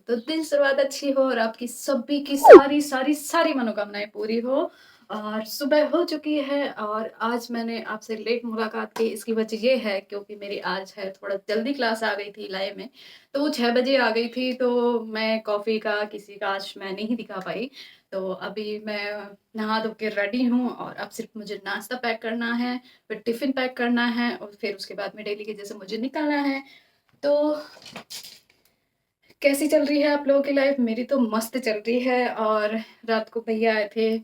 तो दिन शुरुआत अच्छी हो और आपकी सभी की सारी मनोकामनाएँ पूरी हो। और सुबह हो चुकी है और आज मैंने आपसे लेट मुलाकात की, इसकी वजह ये है क्योंकि मेरी आज है थोड़ा जल्दी क्लास आ गई थी लाइव में। तो वो 6 बजे आ गई थी, तो मैं कॉफ़ी का किसी का आज मैं नहीं दिखा पाई। तो अभी मैं नहा धो के रेडी हूँ और अब सिर्फ़ मुझे नाश्ता पैक करना है, फिर टिफ़िन पैक करना है और फिर उसके बाद में डेली के जैसे मुझे निकलना है। तो कैसी चल रही है आप लोगों की लाइफ? मेरी तो मस्त चल रही है। और रात को भैया आए थे,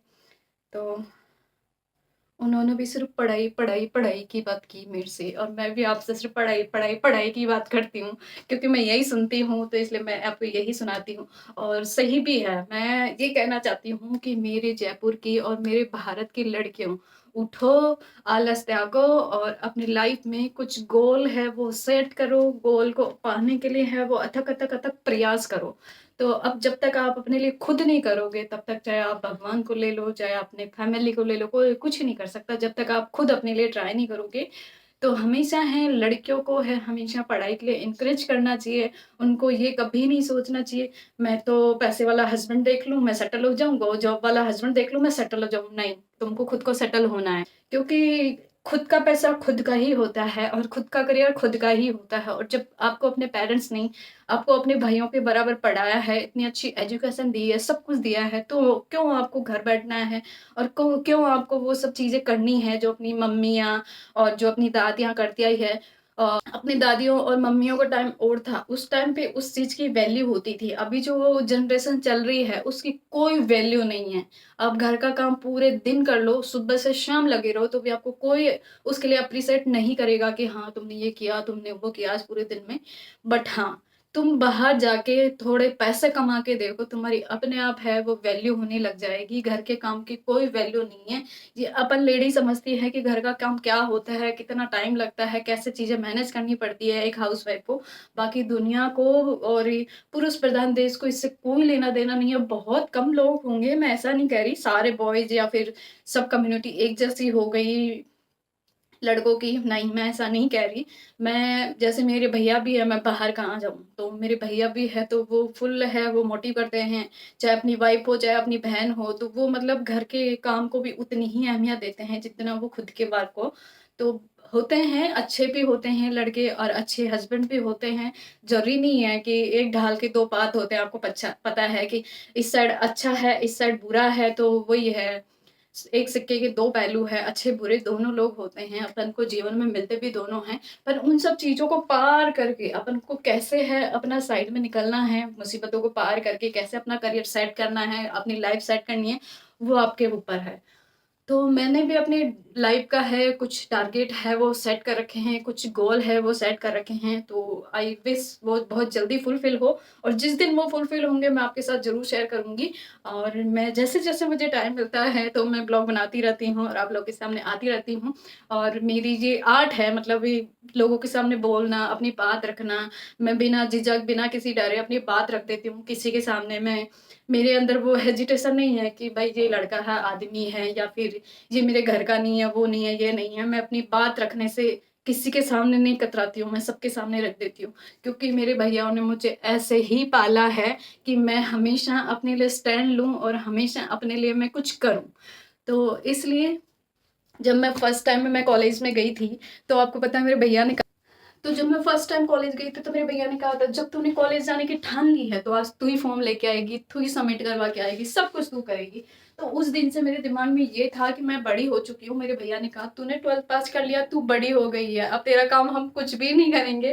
तो उन्होंने भी सिर्फ़ पढ़ाई, पढ़ाई, पढ़ाई की बात की मेरे से और मैं भी आपसे सिर्फ़ पढ़ाई, पढ़ाई, पढ़ाई की बात करती हूँ, क्योंकि मैं यही सुनती हूँ, तो इसलिए मैं आपको यही सुनाती हूँ। और सही भी है। मैं ये कहना चाहती हूँ कि मेरे जयपुर की और मेरे भारत की लड़कियों, उठो, आलस त्यागो और अपनी लाइफ़ में कुछ गोल है वो सेट करो, गोल को पाने के लिए है वो अथक, अथक, अथक प्रयास करो। तो अब जब तक आप अपने लिए खुद नहीं करोगे, तब तक चाहे आप भगवान को ले लो, चाहे अपने फैमिली को ले लो, कोई कुछ नहीं कर सकता जब तक आप खुद अपने लिए ट्राई नहीं करोगे। तो हमेशा है लड़कियों को है हमेशा पढ़ाई के लिए एनकरेज करना चाहिए। उनको ये कभी नहीं सोचना चाहिए, मैं तो पैसे वाला हस्बैंड देख लूँ, मैं सेटल हो जाऊँ, वो जॉब वाला हस्बैंड देख लूँ, मैं सेटल हो जाऊँ। नहीं, तुमको खुद को सेटल होना है, क्योंकि खुद का पैसा खुद का ही होता है और खुद का करियर खुद का ही होता है। और जब आपको अपने पेरेंट्स ने आपको अपने भाइयों के बराबर पढ़ाया है, इतनी अच्छी एजुकेशन दी है, सब कुछ दिया है, तो क्यों आपको घर बैठना है और क्यों आपको वो सब चीज़ें करनी है जो अपनी मम्मियाँ और जो अपनी दादियाँ करती आई है। अपनी दादियों और मम्मियों का टाइम और था, उस टाइम पे उस चीज़ की वैल्यू होती थी। अभी जो जनरेशन चल रही है, उसकी कोई वैल्यू नहीं है। आप घर का काम पूरे दिन कर लो, सुबह से शाम लगे रहो, तो भी आपको कोई उसके लिए एप्रिशिएट नहीं करेगा कि हाँ, तुमने ये किया, तुमने वो किया आज पूरे दिन में। बट हाँ, तुम बाहर जाके थोड़े पैसे कमा के देखो, तुम्हारी अपने आप है वो वैल्यू होने लग जाएगी। घर के काम की कोई वैल्यू नहीं है। ये अपन लेडी समझती है कि घर का काम क्या होता है, कितना टाइम लगता है, कैसे चीज़ें मैनेज करनी पड़ती है एक हाउसवाइफ को। बाकी दुनिया को और ये पुरुष प्रधान देश को इससे कोई लेना-देना नहीं है। बहुत कम लोग होंगे, मैं ऐसा नहीं कह रही, सारे बॉयज़ या फिर सब कम्युनिटी एक जैसी हो गई लड़कों की, नहीं मैं ऐसा नहीं कह रही। मैं जैसे मेरे भैया भी हैं, मैं बाहर कहाँ जाऊँ? तो मेरे भैया भी हैं, तो वो फुल है, वो मोटिव करते हैं, चाहे अपनी वाइफ़ हो, चाहे अपनी बहन हो, तो वो मतलब घर के काम को भी उतनी ही अहमियत देते हैं, जितना वो खुद के वर्क को। तो होते हैं, अच्छे भी होते हैं लड़के और अच्छे हस्बैंड भी होते हैं। ज़रूरी नहीं है कि एक ढाल के 2 पात होते हैं, आपको पता है कि इस साइड अच्छा है, इस साइड बुरा है, तो वही है। एक सिक्के के 2 पहलू हैं, अच्छे-बुरे दोनों लोग होते हैं, अपन को जीवन में मिलते भी दोनों हैं, पर उन सब चीज़ों को पार करके अपन को कैसे है अपना साइड में निकलना है, मुसीबतों को पार करके कैसे अपना करियर सेट करना है, अपनी लाइफ़ सेट करनी है, वो आपके ऊपर है। तो मैंने भी अपनी लाइफ का है कुछ टारगेट है वो सेट कर रखे हैं, कुछ गोल है वो सेट कर रखे हैं, तो आई विश वो बहुत जल्दी फुलफ़िल हो और जिस दिन वो फुलफ़िल होंगे मैं आपके साथ ज़रूर शेयर करूँगी। और मैं जैसे-जैसे मुझे टाइम मिलता है तो मैं ब्लॉग बनाती रहती हूँ और आप लोगों के सामने आती रहती हूँ। और मेरी ये आर्ट है, मतलब ये लोगों के सामने बोलना, अपनी बात रखना, मैं बिना झिझक, बिना किसी डरे अपनी बात रख देती हूँ किसी के सामने। मैं मेरे अंदर वो हेजिटेशन नहीं है कि भाई ये लड़का है, आदमी है या फिर ये मेरे घर का नहीं है, वो नहीं है, ये नहीं है। मैं अपनी बात रखने से किसी के सामने नहीं कतराती हूँ, मैं सबके सामने रख देती हूँ। क्योंकि मेरे भैयाओं ने मुझे ऐसे ही पाला है कि मैं हमेशा अपने लिए स्टैंड लूँ और हमेशा अपने लिए मैं कुछ करूँ। तो इसलिए जब मैं फर्स्ट टाइम में मैं कॉलेज में गई थी, तो आपको पता है मेरे भैया ने तो जब मैं फर्स्ट टाइम कॉलेज गई थी, तो मेरे भैया ने कहा था, "जब तूने कॉलेज जाने की ठान ली है, तो आज तू ही फॉर्म लेके आएगी, तू ही सबमिट करवा के आएगी, सब कुछ तू करेगी।" तो उस दिन से मेरे दिमाग में ये था कि मैं बड़ी हो चुकी हूँ। मेरे भैया ने कहा, "तूने 12th पास कर लिया, तू बड़ी हो गई है, अब तेरा काम हम कुछ भी नहीं करेंगे।"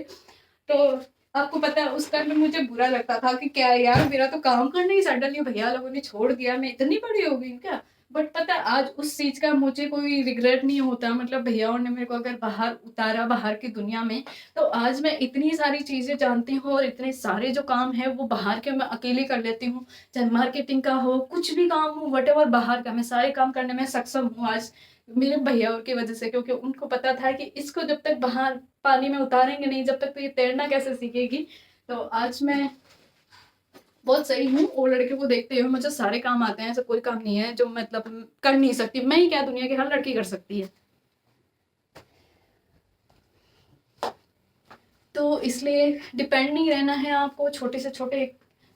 तो आपको पता है उस टाइम में मुझे बुरा लगता था कि क्या यार, मेरा तो काम करना ही सडनली भैया लोगों ने छोड़ दिया, मैं इतनी बड़ी हो गई हूँ क्या? बट पता है आज उस चीज़ का मुझे कोई रिग्रेट नहीं होता। मतलब भैयाओं ने मेरे को अगर बाहर उतारा, बाहर की दुनिया में, तो आज मैं इतनी सारी चीज़ें जानती हूँ और इतने सारे जो काम हैं वो बाहर के मैं अकेले कर लेती हूँ। चाहे मार्केटिंग का हो, कुछ भी काम हो, व्हाटएवर बाहर का, मैं सारे काम करने में सक्षम हूँ आज, मेरे भैयाओं की वज़ह से। क्योंकि उनको पता था कि इसको जब तक बाहर पानी में उतारेंगे नहीं, जब तक तो ये तैरना कैसे सीखेगी। तो आज मैं बहुत सही हूँ और लड़कियों को देखते हुए मुझे सारे काम आते हैं, ऐसा कोई काम नहीं है जो मतलब कर नहीं सकती। मैं ही क्या, दुनिया की हर लड़की कर सकती है। तो इसलिए डिपेंड नहीं रहना है आपको, छोटे से छोटे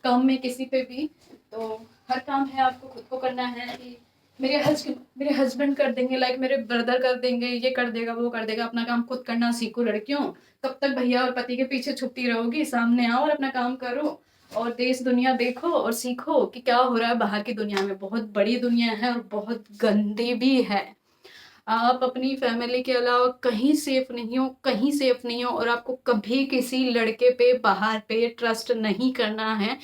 काम में किसी पे भी, तो हर काम है आपको खुद को करना है। कि मेरे हस्बैंड कर देंगे, लाइक मेरे ब्रदर कर देंगे, ये कर देगा वो कर देगा, अपना काम खुद करना सीखो लड़कियों। कब तक भैया और पति के पीछे छुपती रहोगी? सामने आओ और अपना काम करो और देश दुनिया देखो और सीखो कि क्या हो रहा है बाहर की दुनिया में। बहुत बड़ी दुनिया है और बहुत गंदी भी है। आप अपनी फैमिली के अलावा कहीं सेफ नहीं हो, कहीं सेफ नहीं हो, और आपको कभी किसी लड़के पे बाहर पे ट्रस्ट नहीं करना है।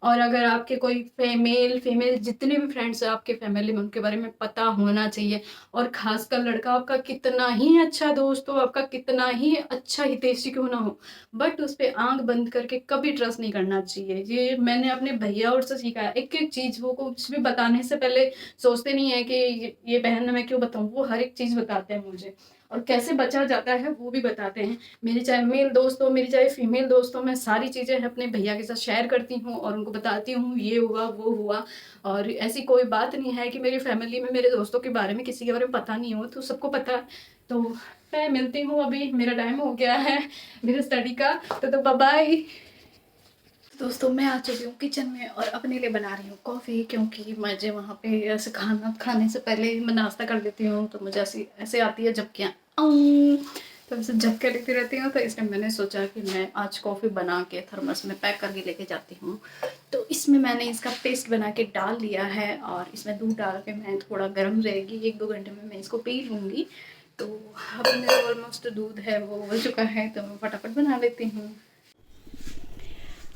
और अगर आपके कोई फीमेल फीमेल जितने भी फ्रेंड्स हैं आपके फैमिली में, उनके बारे में पता होना चाहिए। और खासकर लड़का आपका कितना ही अच्छा दोस्त हो, आपका कितना ही अच्छा हितैषी क्यों ना हो, बट उस पर आंख बंद करके कभी ट्रस्ट नहीं करना चाहिए। ये मैंने अपने भैया और से सीखा है। एक एक चीज़ वो कुछ भी बताने से पहले सोचते नहीं है कि ये बहन मैं क्यों बताऊँ, वो हर एक चीज़ बताते हैं मुझे, और कैसे बचा जाता है वो भी बताते हैं। मेरी चाहे मेल दोस्त हो, मेरी चाहे फीमेल दोस्त हो, मैं सारी चीज़ें अपने भैया के साथ शेयर करती हूँ और उनको बताती हूँ ये हुआ वो हुआ। और ऐसी कोई बात नहीं है कि मेरी फैमिली में मेरे दोस्तों के बारे में किसी के बारे में पता नहीं हो, तो सबको पता है। तो मैं मिलती हूँ, अभी मेरा टाइम हो गया है मेरे स्टडी का, तो बाय बाय। दोस्तों मैं आ चुकी हूँ किचन में और अपने लिए बना रही हूँ कॉफ़ी, क्योंकि मुझे वहाँ पे ऐसे खाना खाने से पहले मैं नाश्ता कर लेती हूँ, तो मुझे ऐसी ऐसे आती है झपकियाँ, तो ऐसे झपके लेती रहती हूँ। तो इसलिए मैंने सोचा कि मैं आज कॉफ़ी बना के थर्मस में पैक करके लेके जाती हूँ। तो इसमें मैंने इसका पेस्ट बना के डाल लिया है और इसमें दूध डाल के मैं थोड़ा गर्म रहेगी, 1-2 घंटे में मैं इसको पी लूँगी। तो अभी मेरा ऑलमोस्ट दूध है वो उबल चुका है, तो मैं फटाफट बना लेती हूँ।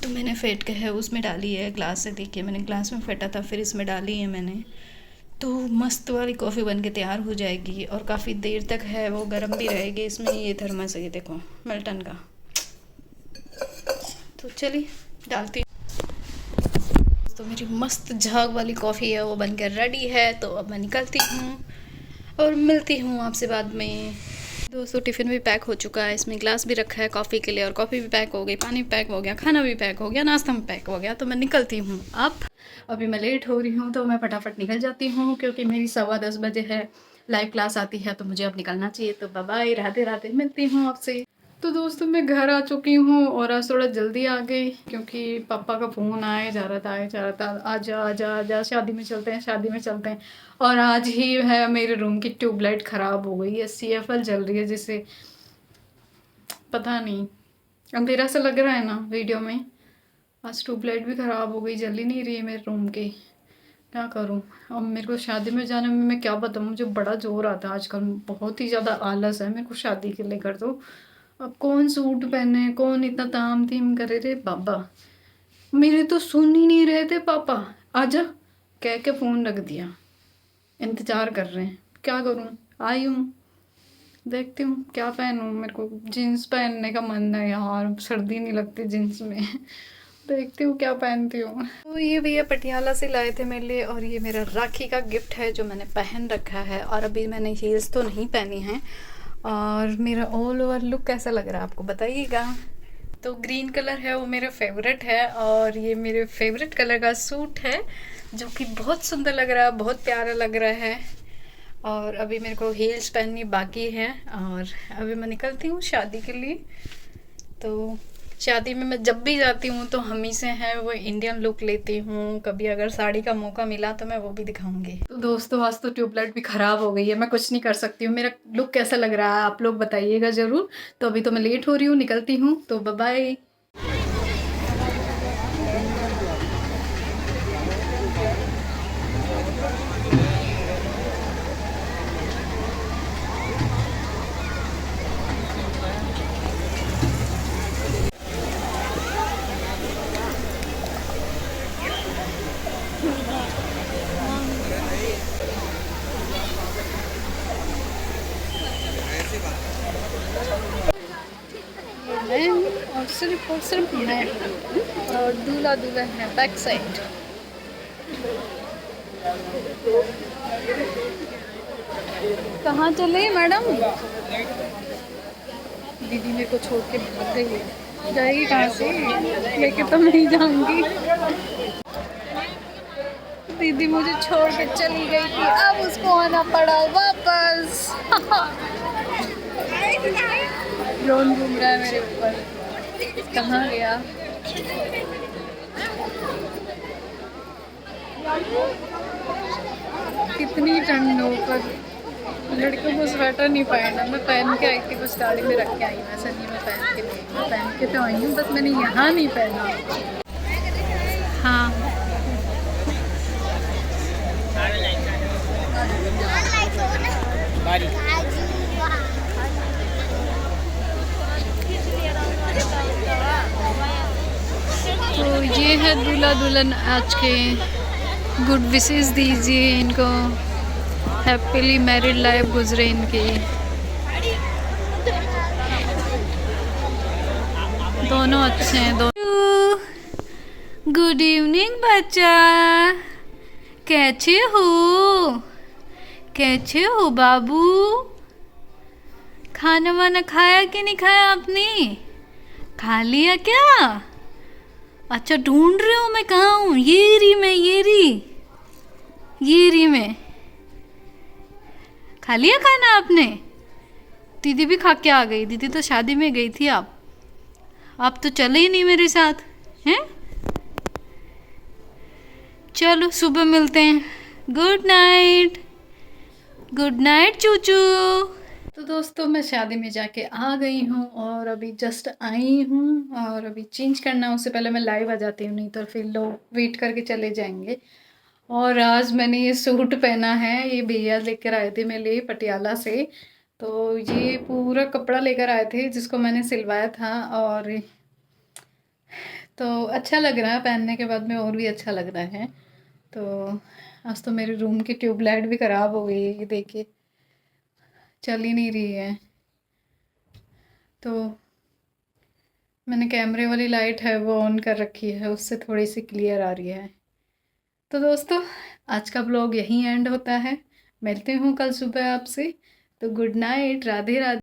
तो मैंने फेंट के है उसमें डाली है ग्लास से, देखिए मैंने ग्लास में फेंटा था, फिर इसमें डाली है मैंने। तो मस्त वाली कॉफ़ी बन के तैयार हो जाएगी और काफ़ी देर तक है वो गर्म भी रहेगी। इसमें ये थर्मस है, ये देखो मिल्टन का। तो चलिए डालती हूँ। तो मेरी मस्त झाग वाली कॉफ़ी है वो बनकर रेडी है, तो अब मैं निकलती हूँ और मिलती हूँ आपसे बाद में। दोस्तों टिफ़िन भी पैक हो चुका है, इसमें ग्लास भी रखा है कॉफ़ी के लिए, और कॉफ़ी भी पैक हो गई, पानी भी पैक हो गया, खाना भी पैक हो गया, नाश्ता भी पैक हो गया। तो मैं निकलती हूँ अब। अभी मैं लेट हो रही हूँ तो मैं फटाफट निकल जाती हूँ, क्योंकि मेरी 10:15 बजे है लाइव क्लास आती है, तो मुझे अब निकलना चाहिए। तो बाय बाय, राधे राधे, मिलती हूँ आपसे। तो दोस्तों मैं घर आ चुकी हूँ और आज थोड़ा जल्दी आ गई, क्योंकि पापा का फ़ोन आया जा रहा था आजा आजा आजा, शादी में चलते हैं शादी में चलते हैं। और आज ही है मेरे रूम की ट्यूबलाइट ख़राब हो गई है, CFL जल रही है, जिससे पता नहीं अंधेरा सा लग रहा है ना वीडियो में। आज ट्यूबलाइट भी ख़राब हो गई, जल ही नहीं रही है मेरे रूम की। क्या करूँ अब, मेरे को शादी में जाने में मैं क्या बताऊँ, मुझे बड़ा जोर आता है आजकल, बहुत ही ज़्यादा आलस है मेरे को शादी के लेकर। तो अब कौन सूट पहने, कौन इतना ताम थीम करे रे बाबा। मेरे तो सुन ही नहीं रहे थे पापा, आजा कह के फ़ोन रख दिया, इंतज़ार कर रहे हैं। क्या करूँ, आई हूँ, देखती हूँ क्या पहनूँ। मेरे को जीन्स पहनने का मन है यार, सर्दी नहीं लगती जीन्स में देखती हूँ क्या पहनती हूँ। तो ये भैया पटियाला से लाए थे मेरे लिए, और ये मेरा राखी का गिफ्ट है जो मैंने पहन रखा है। और अभी मैंने हील्स तो नहीं पहनी है। और मेरा ऑल ओवर लुक कैसा लग रहा है आपको बताइएगा। तो ग्रीन कलर है वो मेरा फेवरेट है, और ये मेरे फेवरेट कलर का सूट है जो कि बहुत सुंदर लग रहा है, बहुत प्यारा लग रहा है। और अभी मेरे को हील्स पहननी बाकी है, और अभी मैं निकलती हूँ शादी के लिए। तो शादी में मैं जब भी जाती हूँ तो हमी से है वो इंडियन लुक लेती हूँ, कभी अगर साड़ी का मौका मिला तो मैं वो भी दिखाऊंगी। तो दोस्तों आज तो ट्यूबलाइट भी ख़राब हो गई है, मैं कुछ नहीं कर सकती हूँ। मेरा लुक कैसा लग रहा है आप लोग बताइएगा ज़रूर। तो अभी तो मैं लेट हो रही हूँ, निकलती हूँ, तो बाय बाय। और सिर्फ मैं और दूल्हा दुल्हन है बैक साइड। कहाँ चले मैडम? दीदी मेरे को छोड़ के भाग गई है, जाएगी कहाँ से, लेके तो नहीं जाऊंगी। दीदी मुझे छोड़ के चली गई थी, अब उसको आना पड़ा वापस ड्रोन घूम रहा है मेरे ऊपर, कहाँ गया? कितनी ठंड हो, पर लड़कियों को स्वेटर नहीं पहनना। मैं पहन के आई थी, बस गाड़ी में रख के आई हूँ, ऐसा नहीं मैं पहन के नहीं, मैं पहन के तो आई हूँ, बस मैंने यहाँ नहीं पहना। हाँ तो ये है दूल्हा दुल्हन आज के। गुड विशेस दीजिए इनको, हैप्पीली मैरिड लाइफ गुजरे इनकी। दोनों अच्छे हैं दोनों। गुड इवनिंग बच्चा, कैसे हो? कैसे हो बाबू? खाना वाना खाया कि नहीं खाया आपने? खा लिया क्या? अच्छा ढूंढ रहे हो मैं कहाँ हूँ? ये रही मैं, ये रही मैं। खा लिया खाना आपने? दीदी भी खा के आ गई। दीदी तो शादी में गई थी, आप तो चले ही नहीं मेरे साथ हैं। चलो सुबह मिलते हैं। गुड नाइट, गुड नाइट चूचू। तो दोस्तों मैं शादी में जाके आ गई हूँ और अभी जस्ट आई हूँ, और अभी चेंज करना है, उससे पहले मैं लाइव आ जाती हूँ, नहीं तो फिर लोग वेट करके चले जाएंगे। और आज मैंने ये सूट पहना है, ये भैया लेकर आए थे मेरे लिए पटियाला से। तो ये पूरा कपड़ा लेकर आए थे जिसको मैंने सिलवाया था, और तो अच्छा लग रहा है पहनने के बाद में, और भी अच्छा लग रहा है। तो आज तो मेरे रूम की ट्यूबलाइट भी ख़राब हो गई है, ये देखिए चल ही नहीं रही है। तो मैंने कैमरे वाली लाइट है वो ऑन कर रखी है, उससे थोड़ी सी क्लियर आ रही है। तो दोस्तों आज का ब्लॉग यहीं एंड होता है, मिलते हूँ कल सुबह आपसे। तो गुड नाइट, राधे राधे।